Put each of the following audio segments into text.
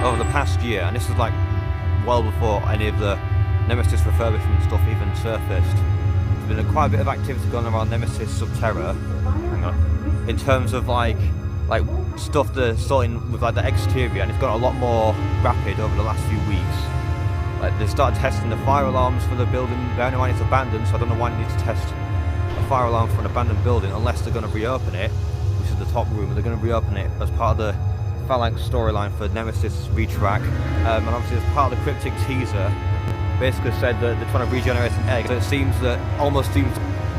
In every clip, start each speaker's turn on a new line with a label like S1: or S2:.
S1: over the past year, and this is like well before any of the Nemesis refurbishment stuff even surfaced. There's been quite a bit of activity going on around Nemesis Sub-Terra in terms of like stuff they're sorting with like the exterior, and it's got a lot more rapid over the last few weeks. Like they started testing the fire alarms for the building. Bearing in mind it's abandoned, so I don't know why they need to test a fire alarm for an abandoned building unless they're going to reopen it, which is the top room. They're going to reopen it as part of the Phalanx storyline for Nemesis Retrack, and obviously as part of the cryptic teaser, basically said that they're trying to regenerate an egg. So it seems that almost seems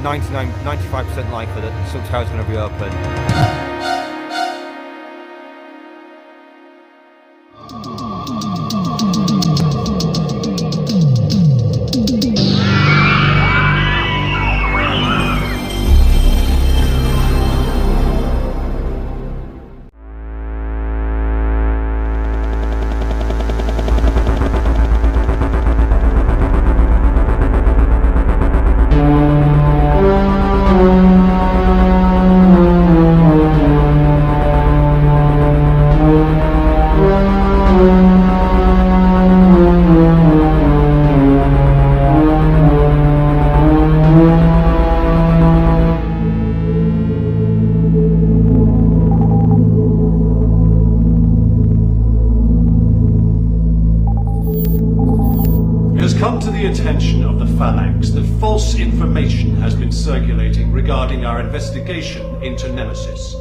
S1: 95% likely that Sub-Terra is going to reopen.
S2: Attention of the Phalanx that false information has been circulating regarding our investigation into Nemesis.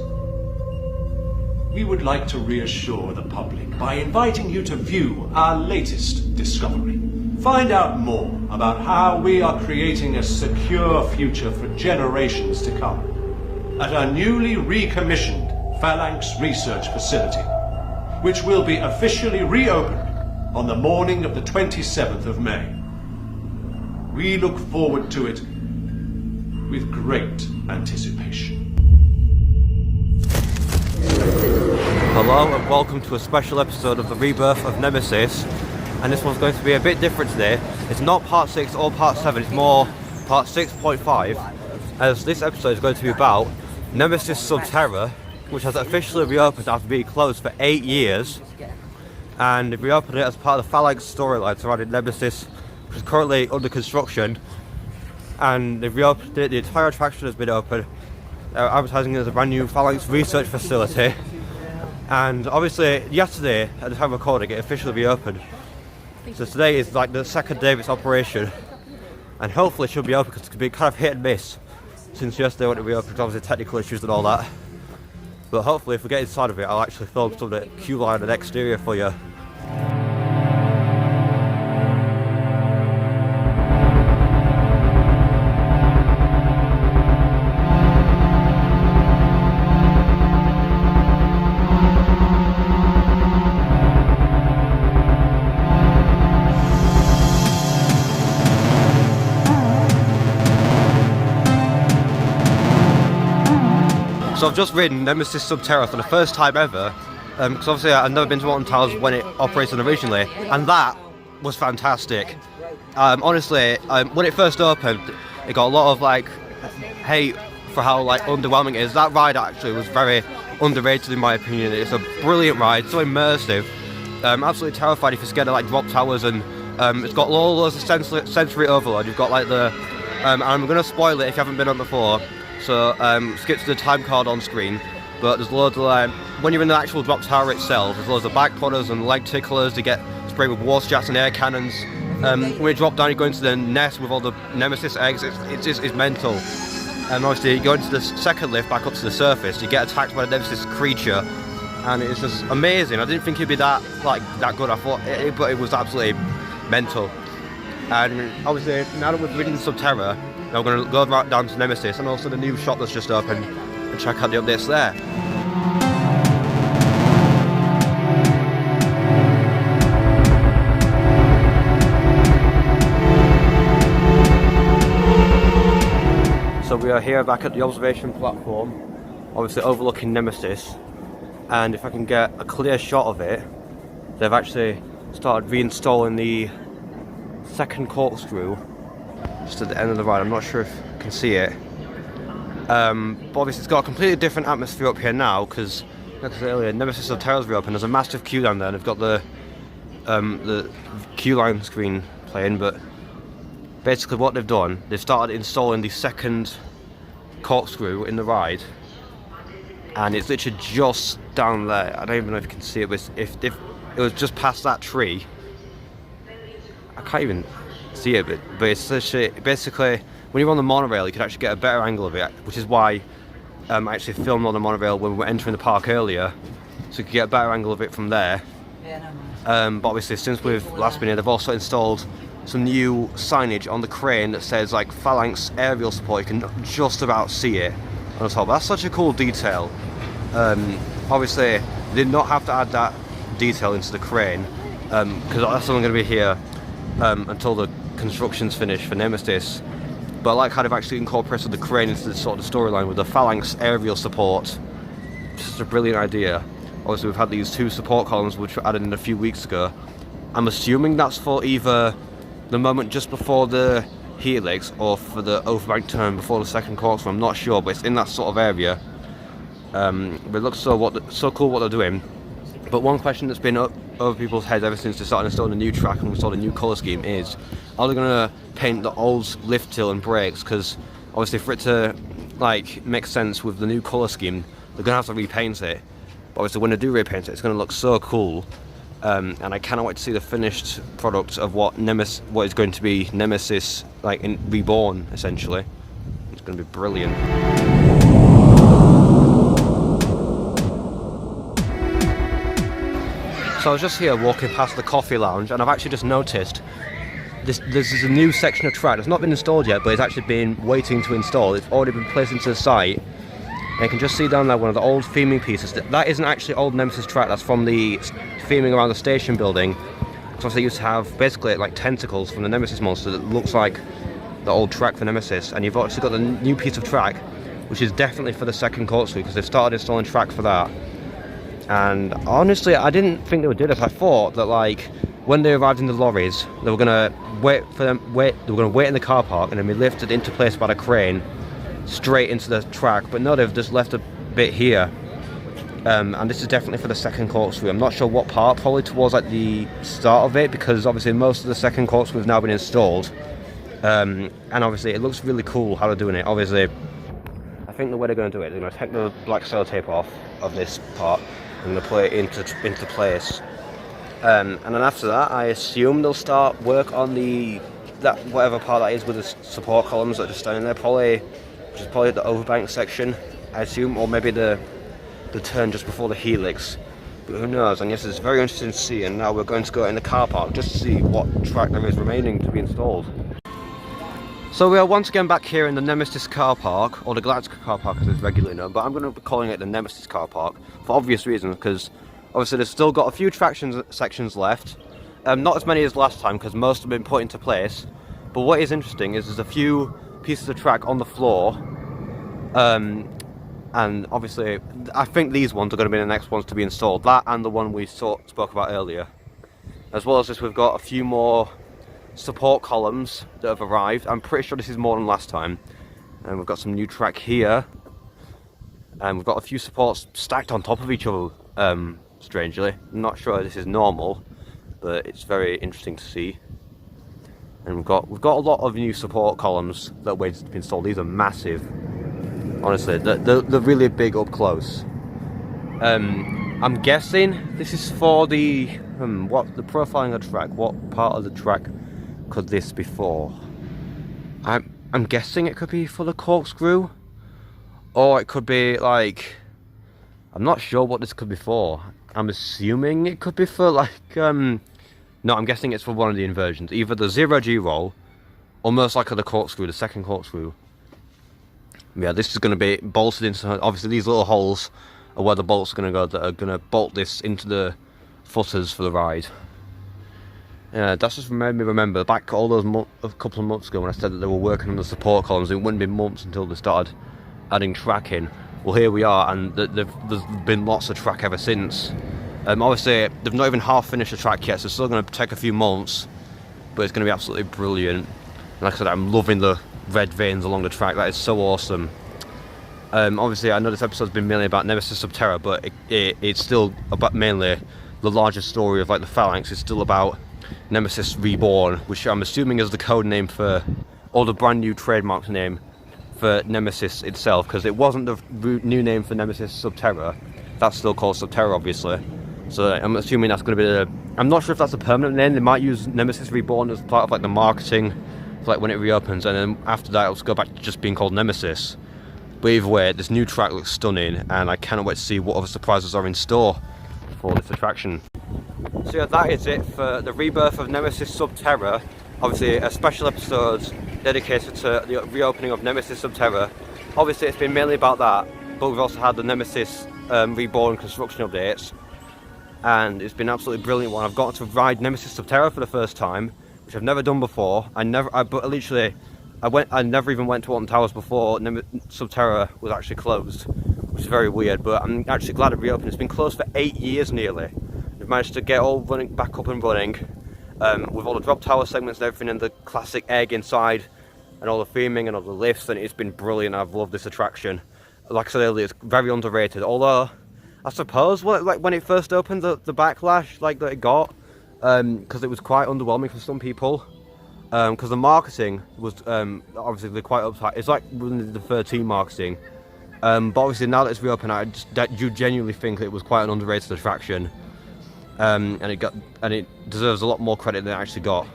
S2: We would like to reassure the public by inviting you to view our latest discovery. Find out more about how we are creating a secure future for generations to come at our newly recommissioned Phalanx Research Facility, which will be officially reopened on the morning of the 27th of May. We look forward to it with great anticipation.
S1: Hello and welcome to a special episode of the Rebirth of Nemesis, and this one's going to be a bit different today. It's not part 6 or part 7, it's more part 6.5, as this episode is going to be about Nemesis Sub-Terra, which has officially reopened after being closed for 8 years, and they've reopened it as part of the Phalanx storyline surrounding Nemesis, which is currently under construction, and they've reopened it. The entire attraction has been open. They're advertising it as a brand new Phalanx Research Facility, and obviously yesterday at the time of recording it officially reopened. So today is like the second day of its operation, and hopefully it should be open because it could be kind of hit and miss since yesterday when it reopened, obviously technical issues and all that. But hopefully if we get inside of it I'll actually film some of the queue line and exterior for you. So I've just ridden Nemesis Sub-Terra for the first time ever, because obviously I've never been to Molten Towers when it operated originally, and that was fantastic. Honestly, when it first opened, it got a lot of like hate for how like underwhelming it is. That ride actually was very underrated in my opinion. It's a brilliant ride, so immersive. Absolutely terrified if you're scared of like drop towers, and it's got all those sensory overload. You've got like the, and I'm going to spoil it if you haven't been on before. So skip to the time card on screen, but there's loads of when you're in the actual drop tower itself, there's loads of back pudders and leg ticklers. You get sprayed with water jets and air cannons. When you drop down, you go into the nest with all the Nemesis eggs. It's mental. And obviously, you go into the second lift back up to the surface. You get attacked by a Nemesis creature, and it's just amazing. I didn't think it'd be that good. I thought, but it was absolutely mental. And obviously, now that we've ridden Sub-Terra, now we're going to go right down to Nemesis and also the new shop that's just opened and check out the updates there. So we are here back at the observation platform, obviously overlooking Nemesis, and if I can get a clear shot of it, they've actually started reinstalling the second corkscrew just at the end of the ride. I'm not sure if you can see it, but obviously it's got a completely different atmosphere up here now because like I said earlier, Nemesis Sub-Terra's reopened. There's a massive queue down there, and they've got the queue line screen playing. But basically, what they've done, they've started installing the second corkscrew in the ride, and it's literally just down there. I don't even know if you can see it, but if it was just past that tree, I can't even see it. But it's literally, basically, when you're on the monorail, you can actually get a better angle of it, which is why I actually filmed on the monorail when we were entering the park earlier, so you can get a better angle of it from there. But obviously, since we've last been here, they've also installed some new signage on the crane that says like Phalanx aerial support. You can just about see it on the top. That's such a cool detail. Obviously, they did not have to add that detail into the crane, because that's only going to be here until the construction's finished for Nemesis. But I like how they've actually incorporated the crane into the sort of storyline with the Phalanx aerial support. Just a brilliant idea. Obviously, we've had these 2 support columns which were added in a few weeks ago. I'm assuming that's for either the moment just before the helix or for the overbank turn before the second corkscrew. I'm not sure, but it's in that sort of area. But it looks so cool what they're doing. But one question that's been over people's heads ever since they started installing the new track and we saw the new colour scheme is, are they going to paint the old lift till and brakes? Because obviously for it to like make sense with the new colour scheme, they're going to have to repaint it. But obviously when they do repaint it, it's going to look so cool. And I cannot wait to see the finished product of what is going to be Nemesis, like reborn essentially. It's going to be brilliant. So I was just here walking past the coffee lounge, and I've actually just noticed this is a new section of track that's not been installed yet, but it's actually been waiting to install. It's already been placed into the site, and you can just see down there one of the old theming pieces. That isn't actually old Nemesis track, that's from the theming around the station building. So they used to have basically like tentacles from the Nemesis monster that looks like the old track for Nemesis, and you've actually got the new piece of track, which is definitely for the second corkscrew, because they've started installing track for that. And honestly, I didn't think they would do this. I thought that like when they arrived in the lorries, they were gonna wait in the car park and then be lifted into place by the crane straight into the track. But no, they've just left a bit here. And this is definitely for the second corkscrew. I'm not sure what part, probably towards like the start of it, because obviously most of the second corkscrew has now been installed. And obviously it looks really cool how they're doing it. Obviously, I think the way they're going to do it, they're going to take the black sellotape off of this part and they'll play it into place. And then after that, I assume they'll start work on whatever part that is with the support columns that are just standing there, which is probably the overbank section, I assume, or maybe the turn just before the helix. But who knows? And yes, it's very interesting to see. And now we're going to go in the car park just to see what track there is remaining to be installed. So we are once again back here in the Nemesis car park, or the Galactica car park as it's regularly known, but I'm going to be calling it the Nemesis car park for obvious reasons, because obviously they've still got a few sections left, not as many as last time because most have been put into place, but what is interesting is there's a few pieces of track on the floor, and obviously I think these ones are going to be the next ones to be installed, that and the one we spoke about earlier. As well as this, we've got a few more support columns that have arrived. I'm pretty sure this is more than last time. And we've got some new track here, and we've got a few supports stacked on top of each other, strangely. I'm not sure this is normal, but it's very interesting to see. And we've got a lot of new support columns that are waiting to be installed. These are massive, honestly. They're really big up close. I'm guessing this is for the the profiling of the track. What part of the track could this be for? I'm guessing it could be for the corkscrew, or it could be like, I'm not sure what this could be for. I'm assuming it could be for like no, I'm guessing it's for one of the inversions, either the 0G roll or most likely the corkscrew, the second corkscrew. Yeah, this is going to be bolted into, obviously these little holes are where the bolts are going to go that are going to bolt this into the footers for the ride. Yeah, that's just made me remember back all those a couple of months ago when I said that they were working on the support columns. It wouldn't be months until they started adding track in. Well, here we are, and there's been lots of track ever since. Obviously, they've not even half finished the track yet, so it's still going to take a few months, but it's going to be absolutely brilliant. And like I said, I'm loving the red veins along the track. That is so awesome. Obviously, I know this episode's been mainly about Nemesis Sub-Terra, but it's still about mainly the larger story of like the Phalanx. It's still about Nemesis Reborn, which I'm assuming is the code name for, or the brand new trademark name for Nemesis itself, because it wasn't the new name for Nemesis Sub-Terra. That's still called Sub-Terra, obviously. So I'm assuming that's going to be I'm not sure if that's a permanent name. They might use Nemesis Reborn as part of like the marketing, for, like when it reopens, and then after that it'll go back to just being called Nemesis. But either way, this new track looks stunning, and I cannot wait to see what other surprises are in store for this attraction. So yeah, that is it for the Rebirth of Nemesis Sub-Terra. Obviously a special episode dedicated to the reopening of Nemesis Sub-Terra. Obviously it's been mainly about that, but we've also had the Nemesis Reborn construction updates, and it's been an absolutely brilliant one. I've got to ride Nemesis Sub-Terra for the first time, which I've never done before. I never even went to Alton Towers before Sub-Terra was actually closed, which is very weird, but I'm actually glad it reopened. It's been closed for 8 years nearly. We've managed to get all back up and running, with all the drop tower segments and everything, and the classic egg inside, and all the theming and all the lifts, and it's been brilliant. I've loved this attraction. Like I said earlier, it's very underrated, although I suppose when it first opened, the backlash that it got, because it was quite underwhelming for some people. Because the marketing was obviously quite uptight. It's like the 13 marketing, but obviously now that it's reopened, I do genuinely think it was quite an underrated attraction, and it deserves a lot more credit than it actually got.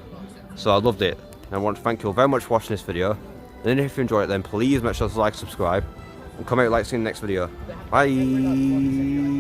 S1: So I loved it, and I want to thank you all very much for watching this video. And if you enjoyed it, then please make sure to like, subscribe, and comment, like, see you in the next video. Bye.